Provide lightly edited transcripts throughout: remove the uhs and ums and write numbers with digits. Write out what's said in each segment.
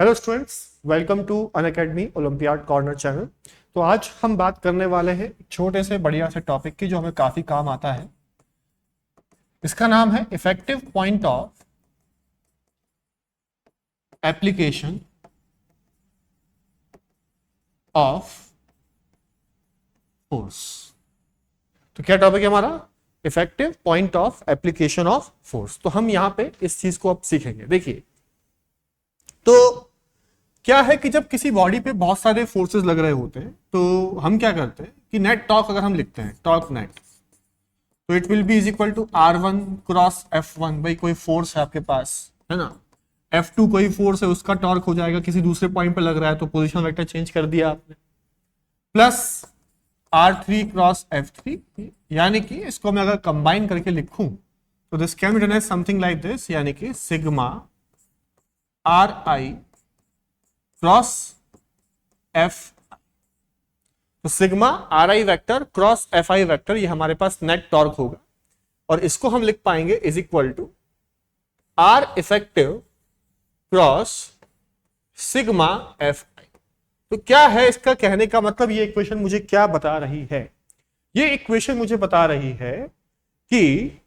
Hello students, welcome to Unacademy olympiad corner channel. तो आज हम बात करने वाले हैं एक छोटे से बढ़िया से टॉपिक की जो हमें काफी काम आता है। इसका नाम है effective point of application of force. तो क्या टॉपिक है हमारा? Effective point of application of force. तो हम यहां पे इस चीज को अब सीखेंगे। देखिए, तो क्या है कि जब किसी बॉडी पे बहुत सारे फोर्सेस लग रहे होते हैं तो हम क्या करते हैं कि नेट टॉर्क अगर हम लिखते हैं, टॉर्क नेट, तो it will be is equal to R1 cross F1। भाई कोई फोर्स है आपके पास, है ना, F2 कोई फोर्स है, उसका टॉर्क हो जाएगा, किसी दूसरे पॉइंट पे लग रहा है तो पोजीशन वेक्टर चेंज कर दिया आपने, प्लस R3 क्रॉस F3। यानी कि इसको मैं अगर कंबाइन करके लिखूं तो this can be done as something like this, यानी कि सिग्मा RI क्रॉस एफ। तो sigma RI vector cross FI vector, ये हमारे पास नेट टॉर्क होगा और इसको हम लिख पाएंगे is equal to R effective cross sigma FI। तो क्या है इसका कहने का मतलब? ये इक्वेशन मुझे क्या बता रही है? ये इक्वेशन मुझे बता रही है कि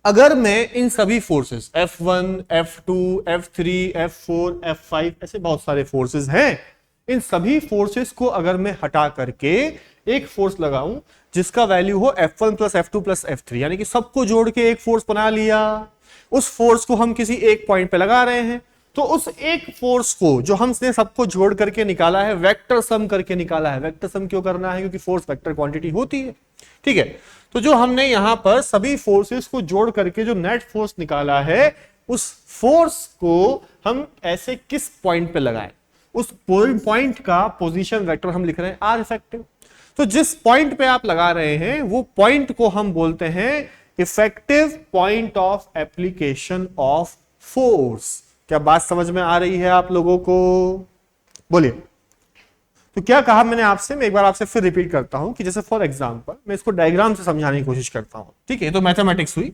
अगर मैं इन सभी forces F1, F2, F3, F4, F5, ऐसे बहुत सारे फोर्सेस हैं, इन सभी फोर्सेस को अगर मैं हटा करके एक फोर्स लगाऊं जिसका वैल्यू हो F1 plus F2 plus F3, यानी कि सबको जोड़ के एक फोर्स बना लिया, उस फोर्स को हम किसी एक पॉइंट पे लगा रहे हैं, तो उस एक फोर्स को जो हमने सबको जोड़ करके निकाला है, वेक्टर सम करके निकाला है। वेक्टर सम क्यों करना है? क्योंकि फोर्स वेक्टर क्वांटिटी होती है, ठीक है। तो जो हमने यहां पर सभी फोर्सेस को जोड़ करके जो नेट फोर्स निकाला है, उस फोर्स को हम ऐसे किस पॉइंट पे लगाएं, उस पॉइंट का पोजीशन वेक्टर हम लिख रहे हैं R इफेक्टिव। तो जिस पॉइंट पे आप लगा रहे हैं वो पॉइंट को हम बोलते हैं effective point of application of force. क्या बात समझ में आ रही है आप लोगों को? बोलिए। तो क्या कहा मैंने आपसे? मैं एक बार आपसे फिर रिपीट करता हूं कि जैसे फॉर एग्जांपल मैं इसको डायग्राम से समझाने की कोशिश करता हूं, ठीक है। तो मैथमेटिक्स हुई,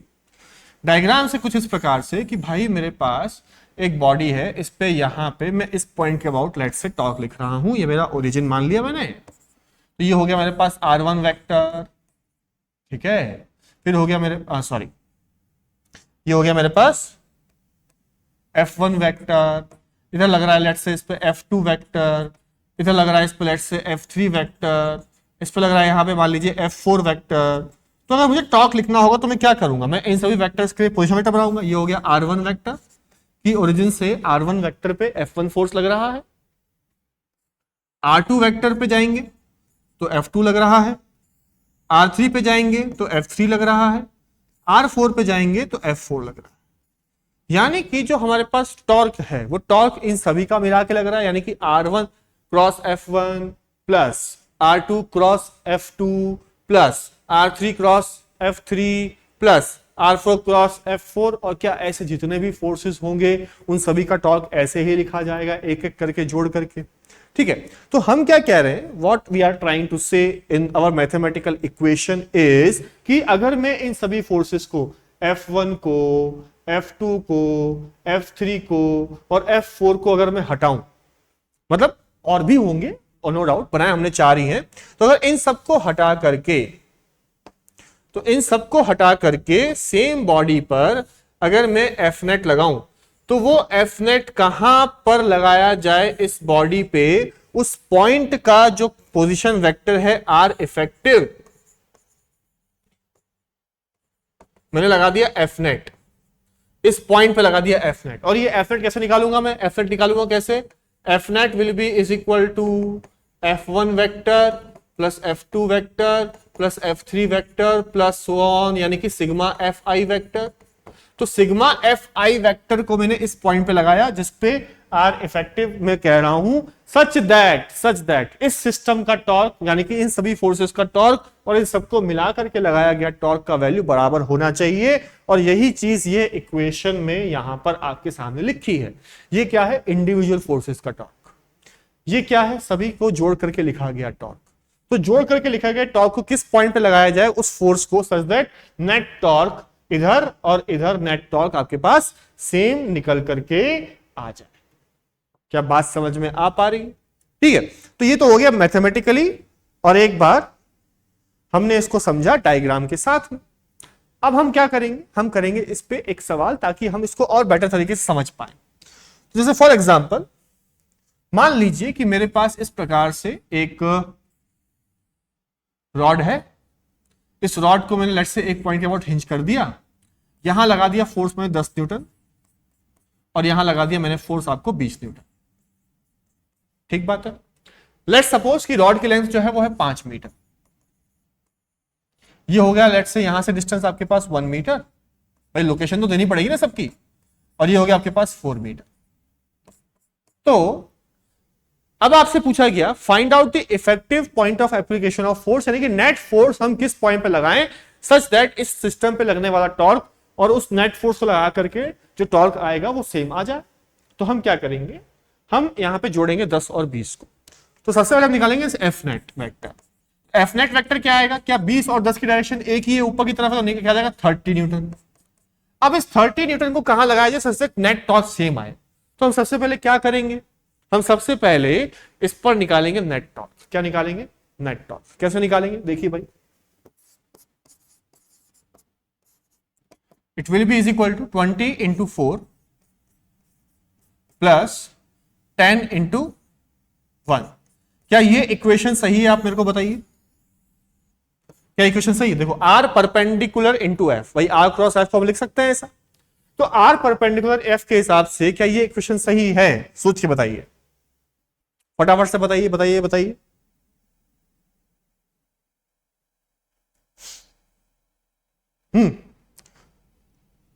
डायग्राम से कुछ इस प्रकार से कि भाई मेरे पास एक बॉडी है, इस पे यहां पे मैं इस पॉइंट के अबाउट लेट से टॉर्क लिख रहा हूं, ये मेरा ओरिजिन मान लिया मैंने। तो ये हो गया मेरे पास R1 वेक्टर, ठीक है। फिर हो गया मेरे सॉरी, ये हो गया मेरे पास F1 वेक्टर, इधर लग रहा है लेट से इस पे F2 वेक्टर, इधर लग रहा है इस पे लेट से F3 वेक्टर, इस पे लग रहा है यहां पे मान लीजिए F4 वेक्टर। तो अगर मुझे टॉर्क लिखना होगा तो मैं क्या करूंगा? मैं इन सभी वेक्टर्स के लिए पोजीशन वेक्टर बनाऊंगा। ये हो गया R1 वेक्टर की ओरिजिन से R1 वेक्टर पे F1 फोर्स लग रहा है, R2 वेक्टर पे जाएंगे तो F2 लग रहा है, R3 पे जाएंगे तो F3 लग रहा है, R4 पे जाएंगे तो F4 लग रहा है। यानी कि जो हमारे पास टॉर्क है वो टॉर्क इन सभी का मिला के लग रहा है, यानी कि R1 cross F1 plus R2 cross F2 plus R3 cross F3 plus R4 cross F4, और क्या ऐसे जितने भी फोर्सेस होंगे उन सभी का टॉर्क ऐसे ही लिखा जाएगा, एक एक करके जोड़ करके, ठीक है। तो हम क्या कह रहे हैं, what we are trying to say in our mathematical equation is कि अगर मैं इन सभी फोर्सेस को F1 को, F2 को, F3 को और F4 को अगर मैं हटाऊं, मतलब और भी होंगे और नो डाउट, बनाए हमने 4 ही हैं, तो अगर इन सबको हटा करके, तो इन सबको हटा करके सेम बॉडी पर अगर मैं F नेट लगाऊं तो वो F नेट कहां पर लगाया जाए इस बॉडी पे? उस पॉइंट का जो पोजीशन वेक्टर है R इफेक्टिव, मैंने लगा दिया F नेट, इस पॉइंट पे लगा दिया F नेट। और ये F नेट कैसे निकालूंगा मैं? F नेट निकालूंगा कैसे? F net will be is equal to F1 vector plus F2 vector plus F3 vector plus so on, यानी कि सिग्मा FI वेक्टर। तो सिग्मा FI वेक्टर को मैंने इस पॉइंट पे लगाया जिसपे R इफेक्टिव मैं कह रहा हूं सच दैट इस सिस्टम का टॉर्क, यानी कि इन सभी फोर्सेस का टॉर्क और इन सबको मिला करके लगाया गया टॉर्क का वैल्यू बराबर होना चाहिए। और यही चीज ये इक्वेशन में यहां पर आपके सामने लिखी है। ये क्या है? इंडिविजुअल फोर्सेस का टॉर्क। ये क्या है? सभी को जोड़ करके लिखा गया टॉर्क। तो जोड़ करके लिखा गया टॉर्क को किस पॉइंट पे लगाया जाए? उस फोर्स को, सच दैट नेट टॉर्क इधर और इधर नेट टॉर्क आपके पास सेम निकल करके आ जाए। क्या बात समझ में आ पा रही है? ठीक है, तो ये तो हो गया मैथमेटिकली, और एक बार हमने इसको समझा डायग्राम के साथ में। अब हम क्या करेंगे, हम करेंगे इस पे एक सवाल ताकि हम इसको और बेटर तरीके से समझ पाए। जैसे फॉर एग्जांपल मान लीजिए कि मेरे पास इस प्रकार से एक रॉड है, इस रॉड को मैंने लेट से एक पॉइंट के अबाउट हिंज कर दिया, यहां लगा दिया फोर्स मैंने 10 न्यूटन और यहां लगा दिया मैंने फोर्स आपको 20 न्यूटन। ठीक बात है। लेट सपोज कि रॉड की लेंथ जो है वो है 5 मीटर। ये हो गया लेट से यहां से डिस्टेंस आपके पास 1 मीटर, भाई लोकेशन तो देनी पड़ेगी ना सबकी, और ये हो गया आपके पास 4 मीटर। तो अब आपसे पूछा गया find out the effective point of application of force, यानी कि नेट फोर्स हम किस पॉइंट पे लगाएं सच दैट इस सिस्टम पे लगने वाला टॉर्क और उस नेट फोर्स को लगा करके जो टॉर्क आएगा वो सेम आ जाए। तो हम क्या करेंगे, हम यहां पे जोड़ेंगे 10 और 20 को। तो सबसे पहले हम निकालेंगे F net vector. F net vector क्या आएगा, क्या 20 और 10 की डायरेक्शन एक ही है ऊपर की तरफ है, तो क्या जाएगा 30 न्यूटन। अब इस 30 न्यूटन को कहां लगाया जाए such that net torque same आए। तो हम सबसे पहले क्या करेंगे, हम सबसे पहले इस पर निकालेंगे नेट टॉर्क। क्या निकालेंगे, नेट टॉर्क। कैसे निकालेंगे, देखिए भाई, it will be is equal to 20 into 4 plus 10 into 1। क्या ये इक्वेशन सही है, आप मेरे को बताइए, क्या इक्वेशन सही है? देखो आर परपेंडिकुलर इंटू एफ, भाई आर क्रॉस एफ को हम लिख सकते हैं ऐसा। तो आर परपेंडिकुलर एफ के हिसाब से क्या ये इक्वेशन सही है, सोच के बताइए, फटाफट से बताइए बताइए बताइए।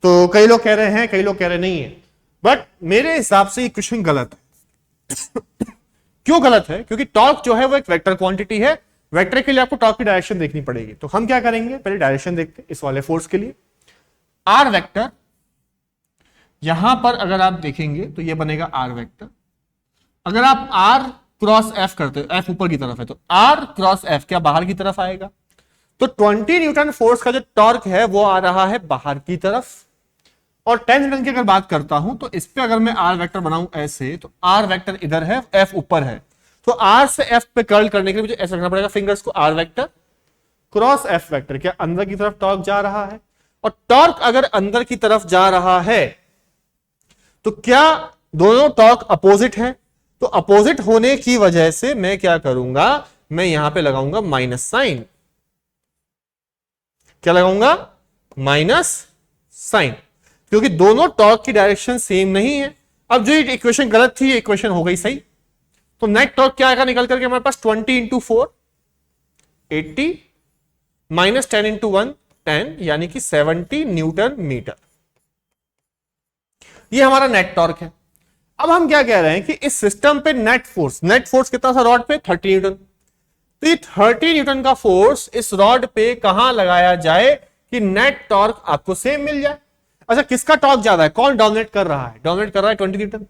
तो कई लोग कह रहे हैं, कई लोग कह रहे नहीं है, बट मेरे हिसाब से ये क्वेश्चन गलत है। क्यों गलत है? क्योंकि टॉर्क जो है वो एक वेक्टर क्वांटिटी है, वेक्टर के लिए आपको टॉर्क की डायरेक्शन देखनी पड़ेगी। तो हम क्या करेंगे, पहले डायरेक्शन देखते हैं इस वाले फोर्स के लिए। आर वेक्टर यहां पर अगर आप देखेंगे तो ये बनेगा आर वेक्टर। अगर आप आर क्रॉस एफ करते हो, एफ ऊपर की तरफ है, तो आर क्रॉस एफ क्या बाहर की तरफ आएगा। तो 20 न्यूटन फोर्स का जो टॉर्क है वो आ रहा है बाहर की तरफ। और 10 न्यूटन की अगर बात करता हूं तो इस पे अगर मैं आर वेक्टर बनाऊं ऐसे, तो आर वेक्टर इधर है, एफ ऊपर है, तो आर से एफ पे कर्ल करने के लिए मुझे ऐसा करना पड़ेगा फिंगर्स को, R vector cross F vector. क्या अंदर की तरफ टॉर्क जा रहा है, और टॉर्क अगर अंदर की तरफ जा रहा है तो क्या दोनों टॉर्क अपोजिट है? तो अपोजिट होने की वजह से मैं क्या करूंगा, मैं यहां पे लगाऊंगा माइनस साइन। क्या लगाऊंगा, माइनस साइन, क्योंकि दोनों टॉर्क की डायरेक्शन सेम नहीं है। अब जो ये इक्वेशन गलत थी, ये इक्वेशन हो गई सही। तो नेट टॉर्क क्या आएगा निकल करके हमारे पास 20 इंटू 4 80 माइनस 10 इंटू 1 10, यानी कि 70 न्यूटन मीटर। ये हमारा नेट टॉर्क है। अब हम क्या कह रहे हैं कि इस सिस्टम पे नेट फोर्स कितना था रॉड पे, 30 न्यूटन। तो ये 30 न्यूटन का फोर्स इस रॉड पे कहां लगाया जाए कि नेट टॉर्क आपको सेम मिल जाए। अच्छा, किसका टॉर्क ज्यादा है, कौन डोमिनेट कर रहा है? डोमिनेट कर रहा है 20 न्यूटन।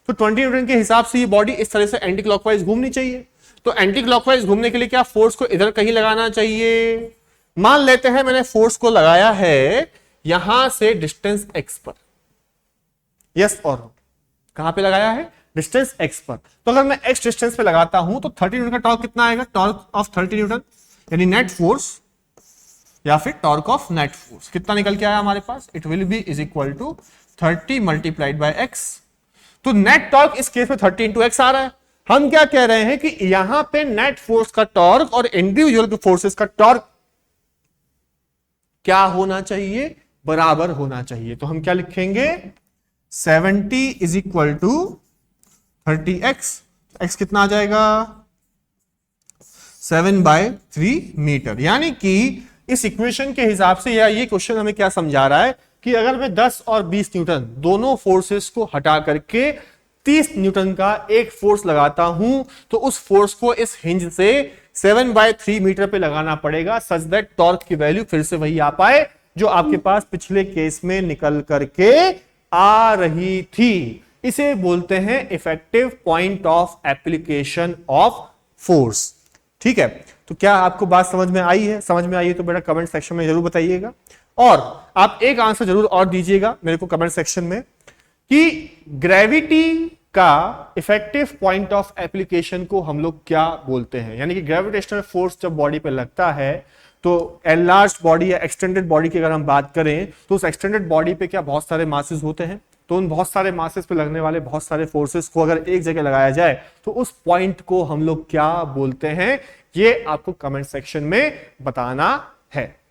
तो 20 न्यूटन के हिसाब से ये बॉडी इस तरह से एंटी क्लॉकवाइज घूमनी चाहिए। तो एंटी क्लॉकवाइज घूमने के लिए क्या फोर्स को इधर कहीं लगाना चाहिए। मान लेते हैं मैंने फोर्स को लगाया है यहां से डिस्टेंस x पर, यस और नो, कहां पे लगाया है, डिस्टेंस x पर। तो अगर मैं x डिस्टेंस पे लगाता हूं तो 30 न्यूटन का टॉर्क कितना आएगा, टॉर्क ऑफ 30 न्यूटन, यानी नेट फोर्स या फिर टॉर्क ऑफ नेट फोर्स कितना निकल के आया हमारे पास, it will be is equal to 30 multiplied by x। तो नेट टॉर्क इस केस में 30 इंटू एक्स आ रहा है। हम क्या कह रहे हैं कि यहां पे नेट फोर्स का टॉर्क और इंडिविजुअल फोर्सेस का टॉर्क क्या होना चाहिए, बराबर होना चाहिए। तो हम क्या लिखेंगे, 70 is equal to 30x, x कितना आ जाएगा 7/3 मीटर। यानी कि इस इक्वेशन के हिसाब से या ये क्वेश्चन हमें क्या समझा रहा है कि अगर मैं 10 और 20 न्यूटन दोनों फोर्सेस को हटा करके 30 न्यूटन का एक फोर्स लगाता हूं तो उस फोर्स को इस हिंज से 7/3 मीटर पे लगाना पड़ेगा सच दैट टॉर्क की वैल्यू फिर से वही आ पाए जो आपके पास पिछले केस में निकल करके आ रही थी। इसे बोलते हैं effective point of application of force. ठीक है, तो क्या आपको बात समझ में आई है? समझ में आई है तो बेटा कमेंट सेक्शन में जरूर बताइएगा, और आप एक आंसर जरूर और दीजिएगा मेरे को कमेंट सेक्शन में कि ग्रेविटी का इफेक्टिव पॉइंट ऑफ एप्लीकेशन को हम लोग क्या बोलते हैं, यानी कि ग्रेविटेशनल फोर्स जब बॉडी पे लगता है तो एनलार्ज्ड बॉडी या एक्सटेंडेड बॉडी की अगर हम बात करें तो उस एक्सटेंडेड बॉडी पे क्या बहुत सारे मासेस होते हैं, तो उन बहुत सारे मासेस पे लगने वाले बहुत सारे फोर्सेस को अगर एक जगह लगाया जाए तो उस पॉइंट को हम लोग क्या बोलते हैं, ये आपको कमेंट सेक्शन में बताना है।